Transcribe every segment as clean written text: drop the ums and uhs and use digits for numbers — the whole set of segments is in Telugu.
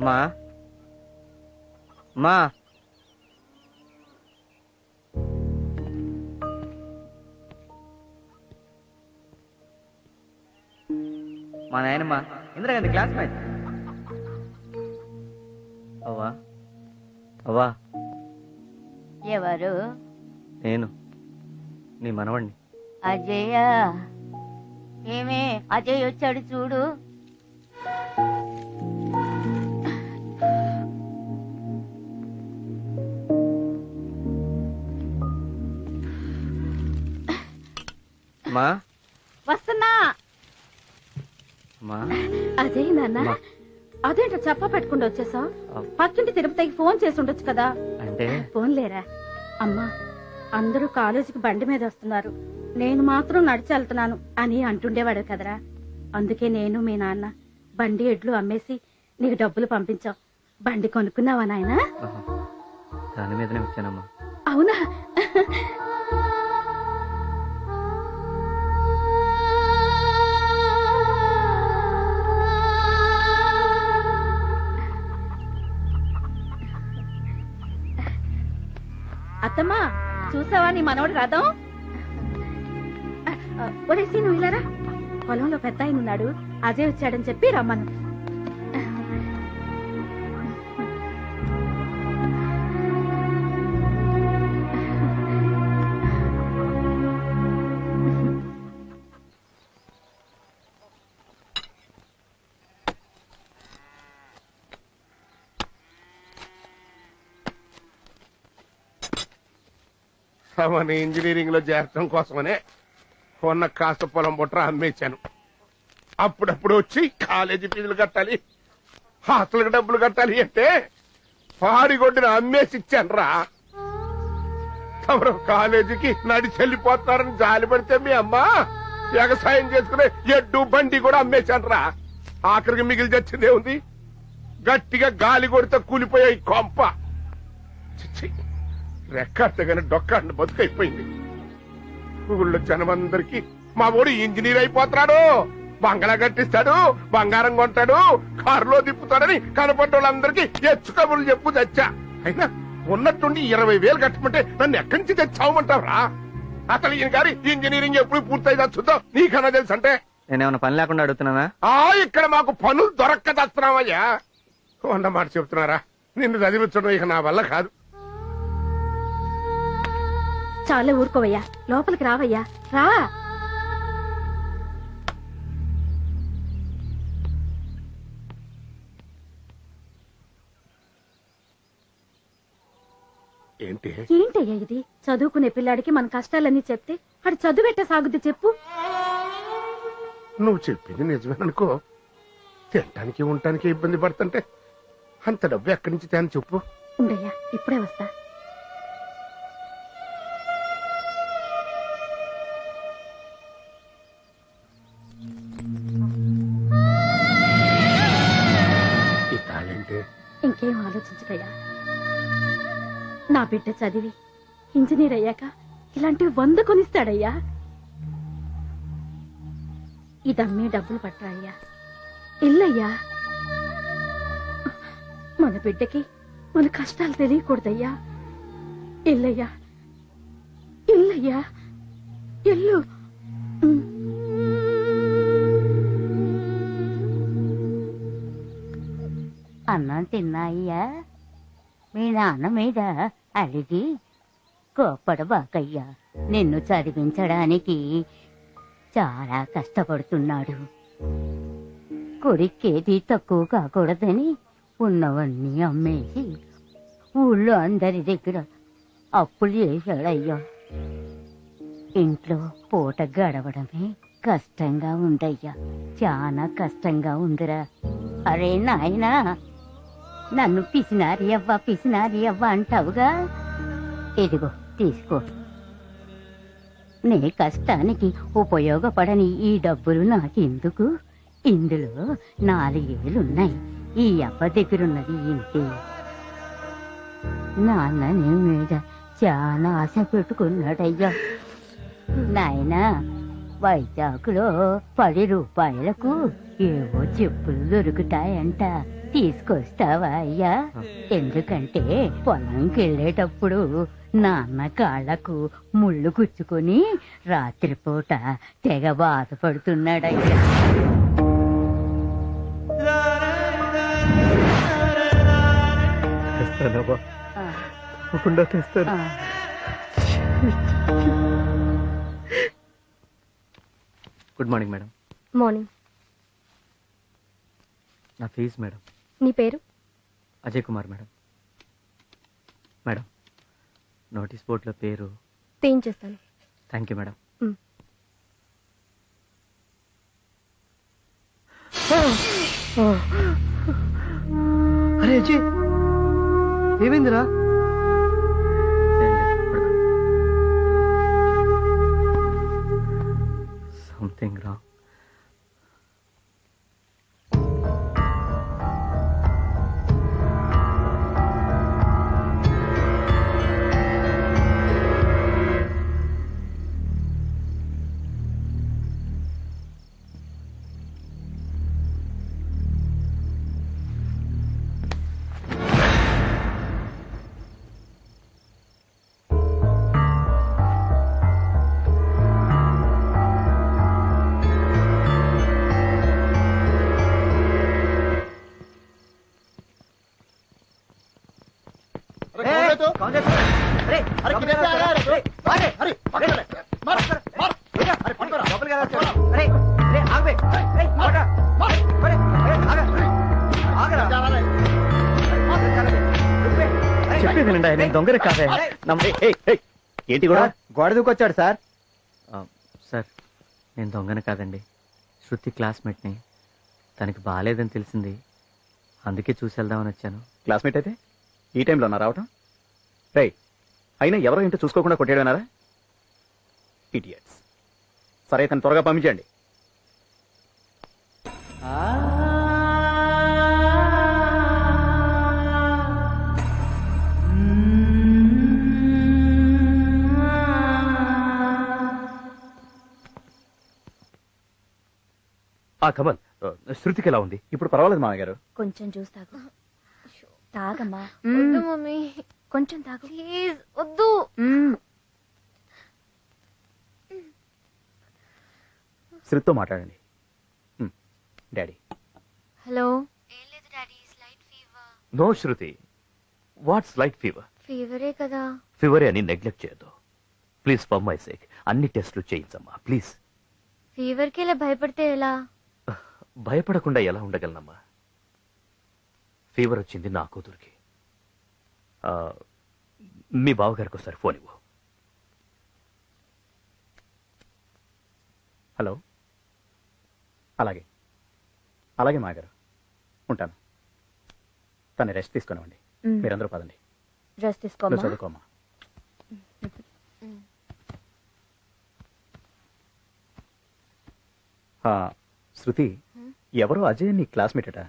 మా మా మా నాయనమ్మా ఇందిరాగాంధీ క్లాస్మేట్. అవ్వా అవ్వా. ఎవరు? నేను నీ మనవణ్ణి. అజయ్య. ఏమే అజయ్ వచ్చాడు చూడు. మా వస్తున్నా. అజయ్ నాన్న, అదేంటో చెప్ప పెట్టుకుంటూ వచ్చేసావు? పక్కింటి తిరుపతికి ఫోన్ చేసి ఉండొచ్చు కదా. అంటే ఫోన్ లేరా? అమ్మా, అందరూ కాలేజీకి బండి మీద వస్తున్నారు, నేను మాత్రం నడిచి వెళ్తున్నాను అని అంటుండేవాడు కదరా. అందుకే నేను మీ నాన్న బండి ఎడ్లు అమ్మేసి నీకు డబ్బులు పంపించావు. బండి కొనుక్కున్నావా నాయనా? దాని మీదనే వచ్చానమ్మా. అవునా? అత్తమ్మా, చూసావా నీ మనవడు రథం? ఒరేసి నువ్వు ఇలారా, పొలంలో పెద్ద ఆయన ఉన్నాడు, అజయ్ వచ్చాడని చెప్పి రమ్మను. అవన్నీ ఇంజనీరింగ్ లో చేరటం కోసమనే కొన్న కాస్త పొలం బుట్ర అమ్మేశాను. అప్పుడప్పుడు వచ్చి కాలేజీ ఫీజులు కట్టాలి, హాస్టల్కి డబ్బులు కట్టాలి అంటే పాడిగొడ్డిన అమ్మేసి ఇచ్చాను రా. తమరు కాలేజీకి నడిచి వెళ్ళిపోతున్నారని జాలి పడితే మీ అమ్మ వ్యవసాయం చేసుకునే ఎడ్డు బండి కూడా అమ్మేశాను రా. ఆఖరికి మిగిలి చచ్చిందే ఉంది, గట్టిగా గాలి కొడితే కూలిపోయే కొంప. రెక్కట్టగానే డొక్కాడిని బతుకైపోయింది. ఊళ్ళో జనమందరికి మా ఊడు ఇంజనీర్ అయిపోతున్నాడు, బంగళా కట్టిస్తాడు, బంగారం కొంటాడు, కారులో తిప్పుతాడని కనపడ్డ వాళ్ళందరికీ ఎచ్చుకబులు చెప్పు తెచ్చా. అయినా ఉన్నట్టుండి 20,000 కట్టమంటే నన్ను ఎక్కడి నుంచి తెచ్చావమంటావురా? అసలు ఈయన గారి ఇంజనీరింగ్ ఎప్పుడు పూర్తయిదా చూద్దాం, నీకన్నా తెలుసు అంటే. నేనేమన్నా పని లేకుండా అడుగుతున్నానా? ఇక్కడ మాకు పనులు దొరక్కదస్తున్నావయ్యా. వంద మాట చెప్తున్నారా, నిన్ను చదివించడం ఇక నా వల్ల కాదు. చాలే ఊరుకోవయ్యా, లోపలికి రావయ్యా, రా. ఏంటయ్యా ఇది? చదువుకునే పిల్లాడికి మన కష్టాలన్నీ చెప్తే వాడు చదువెట్ట సాగుద్ది చెప్పు. నువ్వు చెప్పింది నిజమేననుకో, తినటానికి ఉండటానికి ఇబ్బంది పడుతుంటే అంత డబ్బు ఎక్కడి నుంచి తేని చెప్పు. ఉండయ్యా, ఇప్పుడే వస్తా. ఇంకేం ఆలోచించకయ్యా, నా బిడ్డ చదివి ఇంజనీర్ అయ్యాక ఇలాంటివి 100 కొనిస్తాడయ్యా. ఇదమ్మే డబ్బులు పట్టరాయ్యా, ఇల్లయ్యా. మన బిడ్డకి మన కష్టాలు తెలియకూడదయ్యా. ఇల్లయ్యా, ఇల్లయ్యా, ఇల్లు. అన్నం తిన్నాయ్యా? మీ నాన్న మీద అడిగి కోప్పడబాకయ్యా. నిన్ను చదివించడానికి చాలా కష్టపడుతున్నాడు. కొరికేది తక్కువ కాకూడదని ఉన్నవన్నీ అమ్మేసి ఊళ్ళో అందరి దగ్గర అప్పులు చేశాడయ్యా. ఇంట్లో పూట గడవడమే కష్టంగా ఉందయ్యా, చాలా కష్టంగా ఉందిరా. అరే నాయనా, నన్ను పిసినారి అవ్వ అంటావుగా, ఇదిగో తీసుకో. నీ కష్టానికి ఉపయోగపడని ఈ డబ్బులు నాకెందుకు? ఇందులో 4 ఏళ్ళున్నాయి. ఈ అవ్వ దగ్గరున్నది ఇంతే. నాన్న నీ మీద చాలా ఆశ పెట్టుకున్నాడయ్యా. నాయనా, వైజాగ్లో 10 రూపాయలకు ఏవో చెప్పులు దొరుకుతాయంట, తీసుకొస్తావా అయ్యా? ఎందుకంటే పొలంకి వెళ్ళేటప్పుడు నాన్న కాళ్ళకు ముళ్ళు గుచ్చుకొని రాత్రిపూట తెగ బాధపడుతున్నాడయ్యా. తెస్తానమ్మా, ఆ, తప్పకుండా తెస్తాను. ఆ. Good morning madam. మార్నింగ్. నా ఫీజు మేడం. నీ పేరు? Ajay Kumar madam. Madam, notice బోర్డులో పేరు. చేస్తాను. Thank you madam. అరే అజయ్, ఏమైందిరా? Something wrong. చెప్పేది వినండి, నేను దొంగరే కాదే. ఏంటి కూడా గోడ దూకొచ్చాడు సార్? సార్, నేను దొంగని కాదండి, శృతి క్లాస్మేట్ని. తనకి బాగాలేదని తెలిసింది, అందుకే చూసి వెళ్దామని వచ్చాను. క్లాస్మేట్ అయితే ఈ టైంలో నా రావటం? రే, అయినా ఎవరో ఏంటో చూసుకోకుండా కొట్టేయడన్నారా? ఇడియట్స్. సరే, తను త్వరగా పంపించండి. కమల్, శృతికి ఎలా ఉంది? ఇప్పుడు పర్వాలేదు మామయ్య గారు. కొంచెం జ్యూస్ తాగు. తాగమ్మా. వద్దు మమ్మీ, కొంచెం తాగు ప్లీజ్. వద్దు. శృతితో మాట్లాడండి. డాడీ. హలో. నో శృతి, వాట్స్ లైట్ ఫీవర్? ఫీవరే కదా. ఫీవరే అని నెగ్లెక్ట్ చేయొద్దు ప్లీజ్. ఫర్ మై సేక్ అన్ని టెస్టులు చేయించమ్మా ప్లీజ్. ఫీవర్కి ఇలా భయపడితే ఎలా? భయపడకుండా ఎలా ఉండగలనమ్మా? ఫీవర్ వచ్చింది నా కూతురికి. మీ బావగారికి ఒకసారి ఫోన్ ఇవ్వు. హలో. అలాగే అలాగే మామయ్య గారు, ఉంటాను. తను రెస్ట్ తీసుకునివ్వండి. మీరందరూ పదండి. డ్రెస్ నువ్వు తీసుకోమ్మా. చదువుకోమ్మా. శృతి, ఎవరో అజయ్ నీ క్లాస్మేట్ అట.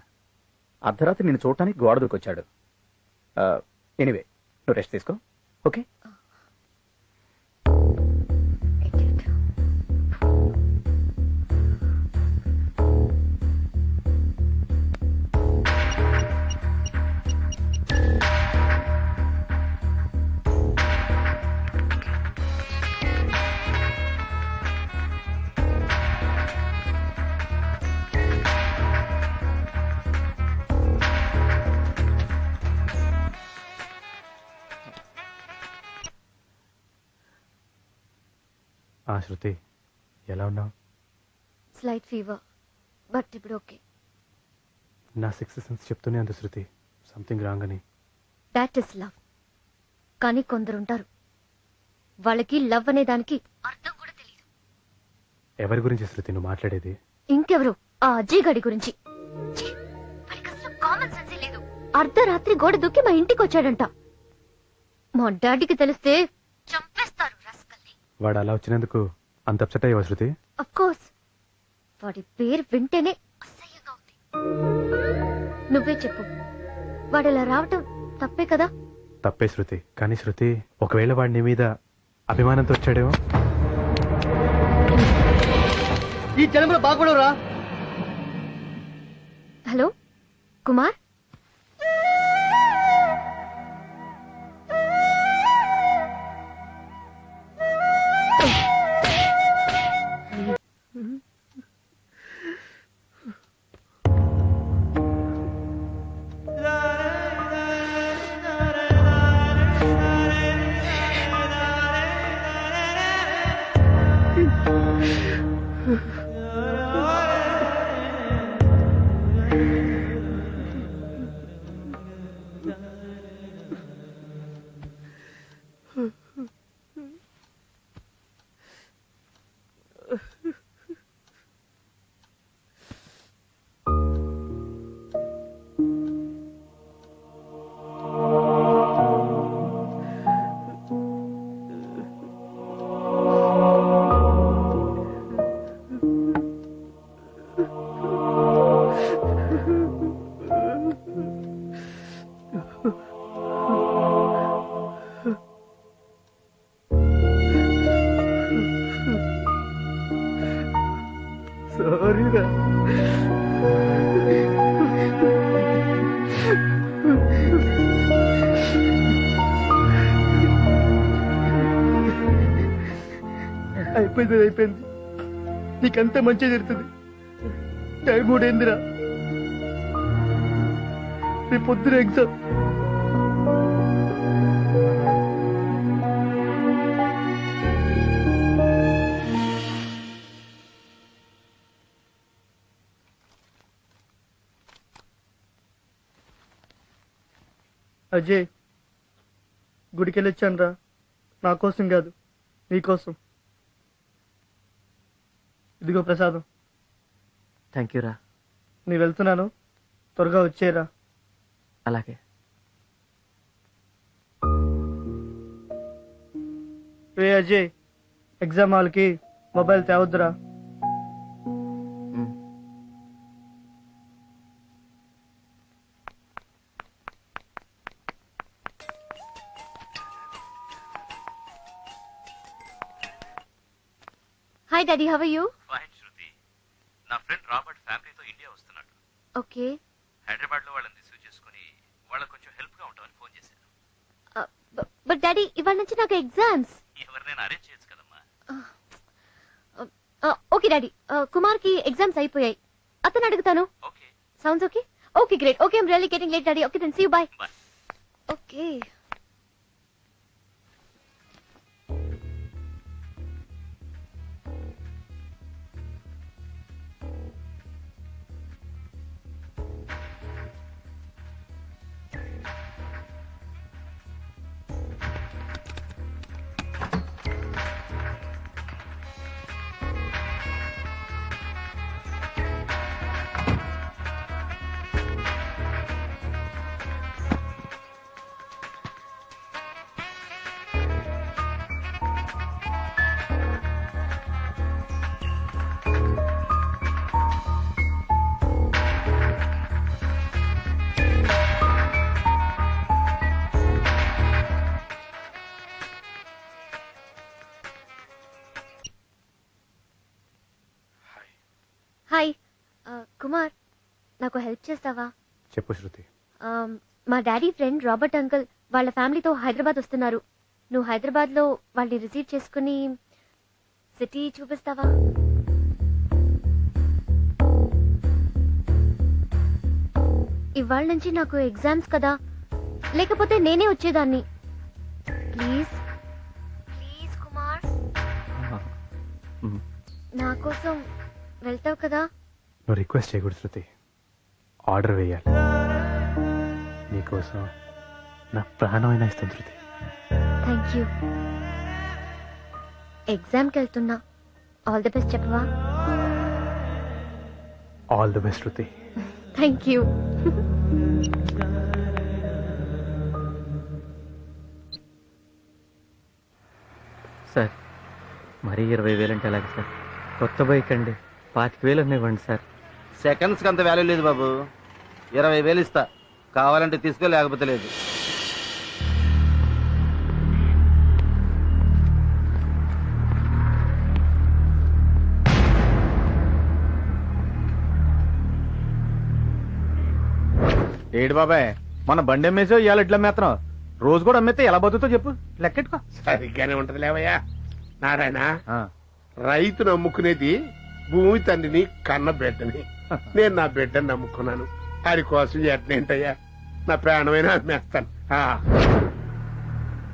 అర్ధరాత్రి నేను చూడటానికి గోడ దూకొచ్చాడు. ఎనీవే, నువ్వు రెస్ట్ తీసుకో, ఓకే? శృతి, ఎలా ఉన్నావు? స్లైట్ ఫీవర్, బట్ ఇప్పుడు ఓకే. నా సిక్స్త్ సెన్స్ చెప్తూనే అంది శృతి, సంథింగ్ రాంగ్ అని. That is love. కానీ కొందరుంటారు, వాళ్ళకి లవ్ అనే దానికి అర్థం కూడా తెలియదు. ఎవరి గురించి శృతి నువ్వు మాట్లాడేది? ఇంకెవరు, ఆ అజయ్ గడి గురించి. ఛీ, వాడికి అసలు కామన్ సెన్సే లేదు. అర్ధరాత్రి గోడ దూకి మా ఇంటికి వచ్చాడంట. మా డాడీకి తెలిస్తే చంపేస్తారు రస్కల్ని. వాడు అలా వచ్చినందుకు అంత అప్సెట్ అయ్యావా శృతి? అఫ్ కోర్స్, వాడి పేరు వింటేనే అసహ్యంగా ఉంది. నువ్వే చెప్పు, వాడు ఇలా రావటం తప్పే కదా? తప్పే శృతి, కానీ శృతి, ఒకవేళ వాడి నీ మీద అభిమానంతో వచ్చాడేమో. ఈ జనంలో బాగుపడవురా. హలో కుమార్, అయిపోయింది నీకంతా మంచి జరుగుతుంది. టైం కూడా ఏందిరా, రేపు పొద్దున ఎగ్జామ్. అజయ్, గుడికి వెళ్ళొచ్చాను రా. నా కోసం కాదు, నీకోసం. ఇదిగో ప్రసాదం. థ్యాంక్ యూ రా. నేను వెళ్తున్నాను, త్వరగా వచ్చేరా. అలాగే. రే అజయ్, ఎగ్జామ్ హాల్కి మొబైల్ తేవద్దురా. Hi daddy, how are you? Fine Shruti. నా ఫ్రెండ్ రాబర్ట్ ఫ్యామిలీతో ఇండియా వస్తున్నాడు. ఓకే. హైదరాబాద్ లో వాళ్ళని రిసీవ్ చేసుకుని వాళ్ళకి కొంచెం హెల్ప్ గా ఉంటామని ఫోన్ చేశాను. బట్ డాడీ, ఇవాళ నుంచి నాకు ఎగ్జామ్స్. ఎవరినైనా అరేంజ్ చేయొచ్చు కదమ్మా. ఓకే డాడీ, కుమార్ కి ఎగ్జామ్స్ అయిపోయాయి. అతను అడుగుతాను. Okay. Sounds okay? Okay great. Okay, I'm really getting late daddy. Okay then see you, bye. Bye. Okay. Hi Kumar, నాకు హెల్ప్ చేస్తావా? చెప్పు శృతి. మా డాడీ ఫ్రెండ్ రాబర్ట్ అంకుల్ వాళ్ళ ఫ్యామిలీతో హైదరాబాద్ వస్తున్నారు. నువ్వు హైదరాబాద్ లో వాళ్ళని రిసీవ్ చేసుకుని సిటీ చూపిస్తావా? ఇవాళ నుంచి నాకు ఎగ్జామ్స్ కదా, లేకపోతే నేనే వచ్చేదాన్ని. ప్లీజ్ ప్లీజ్ కుమార్, నా కోసం వెళ్తావు కదా? నువ్వు రిక్వెస్ట్ చేయకూడదు శృతి, ఆర్డర్ వేయాలి. నీకోసం నా ప్రాణమైనా ఇస్తాను శృతి. Thank you. ఎగ్జామ్కి వెళ్తున్నా, ఆల్ ది బెస్ట్ చెప్పవా? All the best Shruti. Thank you. Sir, మరీ 20,000 అంటే ఎలాగ సార్? కొత్త బైక్ అండి, 25,000 ఇవ్వండి సార్. సెకండ్స్ కి అంత వాల్యూ లేదు బాబు. 20,000 ఇస్తా, కావాలంటే తీసుకో, లేకపోతే లేదు. ఏడు బాబాయ్, మన బండి అమ్మేసో ఇవాళ ఎట్లా అమ్మేస్తున్నావు? రోజు కూడా అమ్మేస్తే ఎలా బతుకుతో చెప్పు, లెక్కెట్టుకో. సరిగ్గానే ఉంటది లేవయ్యా నారాయణ. రైతును నమ్ముకునేది భూమి తండ్రిని కన్న బిడ్డని. నేను నా బిడ్డని నమ్ముకున్నాను, అది కోసం ఎట్నేంటయ్యా, నా ప్రాణమైనా అమ్మేస్తాను.